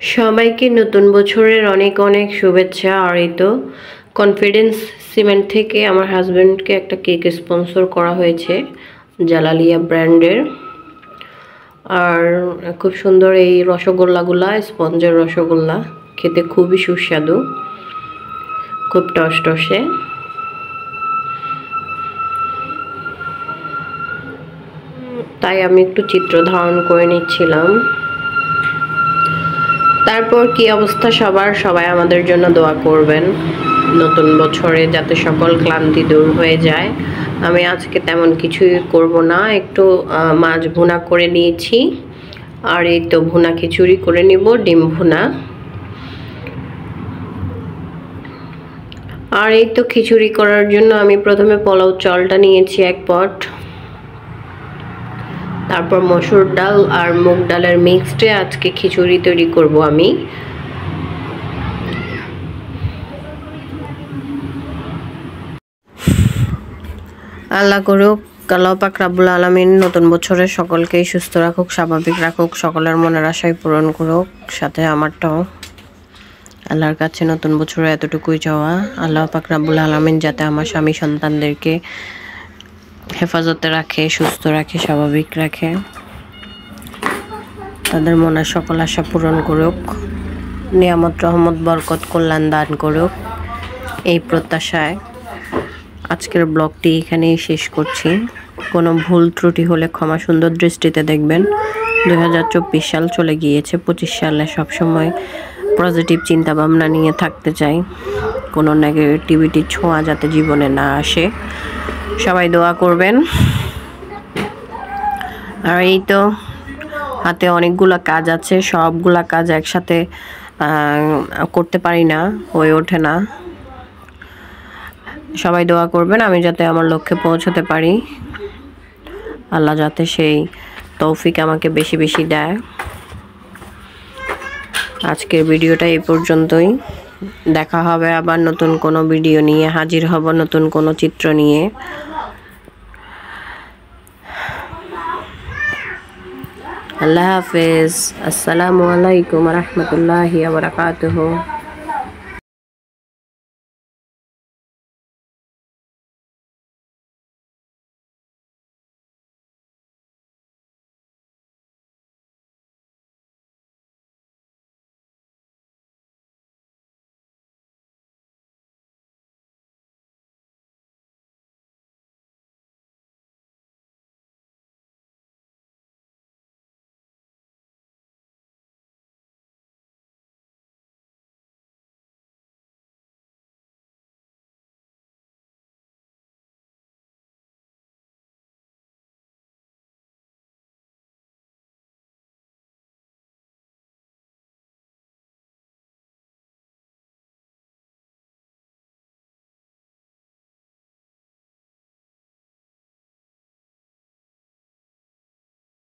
সবাইকে নতুন বছরের অনেক অনেক শুভেচ্ছা। আর এই তো কনফিডেন্স সিমেন্ট থেকে আমার হাজব্যান্ডকে একটা কেক স্পন্সর করা হয়েছে জালালিয়া ব্র্যান্ডের। আর খুব সুন্দর এই রসগোল্লাগুলা, স্পঞ্জের রসগোল্লা, খেতে খুবই সুস্বাদু, খুব টসটসে। তাই আমি একটু চিত্র ধারণ করে নিচ্ছিলাম। তারপর কি অবস্থা সবার? সবাই আমাদের জন্য দোয়া করবেন নতুন বছরে যাতে সকল ক্লান্তি দূর হয়ে যায়। আমি আজকে তেমন কিছুই করব না, একটু মাছ ভুনা করে নিয়েছি। আর এই তো ভুনা খিচুড়ি করে নিব, ডিম ভুনা। আর এই তো খিচুড়ি করার জন্য আমি প্রথমে পোলাও চালটা নিয়েছি 1 পট, তারপর মসুর ডাল আর মুগ ডালের মিক্সডে আজকে খিচুড়ি তৈরি করব আমি। আল্লাহ করুক, আল্লাহ পাক রাব্বুল আলামিন নতুন বছরে সকলকেই সুস্থ রাখুক, স্বাভাবিক রাখুক, সকলের মনের আশাই পূরণ করুক, সাথে আমারটাও। আল্লাহর কাছে নতুন বছরে এতটুকুই চাওয়া, আল্লাহ পাক রাব্বুল আলামিন যাতে আমার স্বামী সন্তানদেরকে হেফাজতে রাখে, সুস্থ রাখে, স্বাভাবিক রাখে, তাদের মনের সকল আশা পূরণ করুক, নিয়ামত রহমত বরকত কল্যাণ দান করুক, এই প্রত্যাশায় আজকের ব্লগটি এখানেই শেষ করছি। কোনো ভুল ত্রুটি হলে ক্ষমা সুন্দর দৃষ্টিতে দেখবেন। 2024 সাল চলে গিয়েছে, 25 সালে সবসময় পজিটিভ চিন্তা ভাবনা নিয়ে থাকতে চাই, কোনো নেগেটিভিটির ছোঁয়া যাতে জীবনে না আসে। সবাই দোয়া করবেন। আর এই তো হাতে অনেকগুলো কাজ আছে, সবগুলা কাজ একসাথে করতে পারি না, হয়ে ওঠে না। সবাই দোয়া করবেন আমি যাতে আমার লক্ষ্যে পৌঁছতে পারি, আল্লাহ যাতে সেই তৌফিক আমাকে বেশি বেশি দেয়। আজকের ভিডিওটা এই পর্যন্তই। দেখা হবে আবার নতুন কোনো ভিডিও নিয়ে, হাজির হব নতুন কোনো চিত্র নিয়ে। আল্লাহ হাফেজ। আসসালামু আলাইকুম ওয়া রাহমাতুল্লাহি ওয়া বারাকাতুহু।